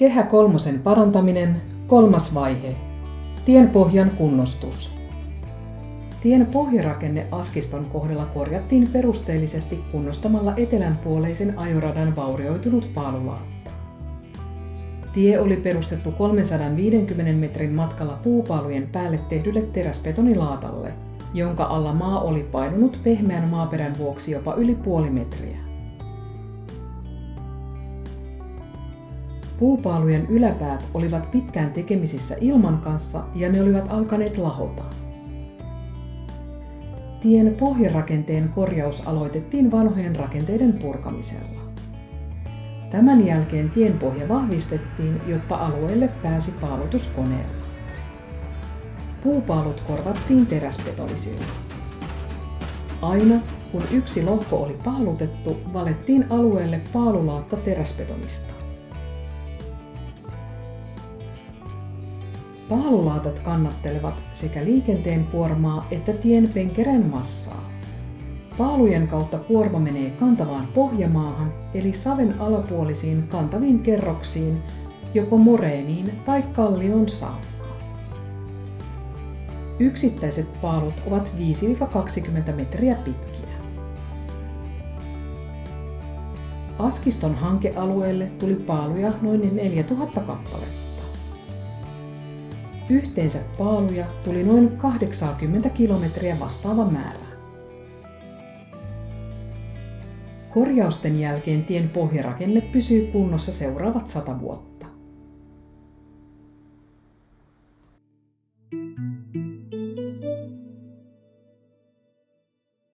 Kehä kolmosen parantaminen, 3. vaihe. Tien pohjan kunnostus. Tien pohjarakenne Askiston kohdalla korjattiin perusteellisesti kunnostamalla etelänpuoleisen ajoradan vaurioitunut paalulaatta. Tie oli perustettu 350 metrin matkalla puupaalujen päälle tehdylle teräsbetonilaatalle, jonka alla maa oli painunut pehmeän maaperän vuoksi jopa yli puoli metriä. Puupaalujen yläpäät olivat pitkään tekemisissä ilman kanssa ja ne olivat alkaneet lahota. Tien pohjarakenteen korjaus aloitettiin vanhojen rakenteiden purkamisella. Tämän jälkeen tien pohja vahvistettiin, jotta alueelle pääsi paalutuskoneella. Puupaalut korvattiin teräsbetonisilla. Aina kun yksi lohko oli paalutettu, valettiin alueelle paalulaatta teräsbetonista. Paalulaatat kannattelevat sekä liikenteen kuormaa että tien penkereen massaa. Paalujen kautta kuorma menee kantavaan pohjamaahan eli saven alapuolisiin kantaviin kerroksiin, joko moreeniin tai kallion saakka. Yksittäiset paalut ovat 5-20 metriä pitkiä. Askiston hankealueelle tuli paaluja noin 4000 kappaletta. Yhteensä paaluja tuli noin 80 kilometriä vastaava määrä. Korjausten jälkeen tien pohjarakenne pysyy kunnossa seuraavat 100 vuotta.